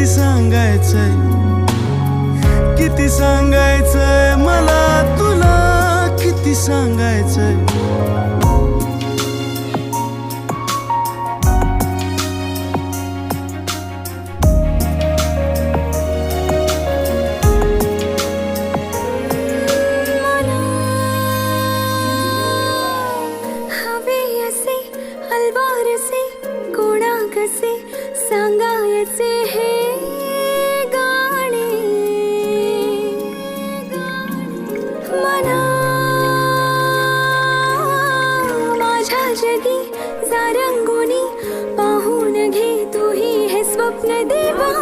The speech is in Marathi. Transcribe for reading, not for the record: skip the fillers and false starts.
किती सांगायचंय, किती सांगायचंय मला तुला, किती सांगायचंय. कोणा कसे सांगायचे हे गाणे, मना माझ्या जगी जा रंगोनी पाहून घे तूही हे स्वप्न देवा.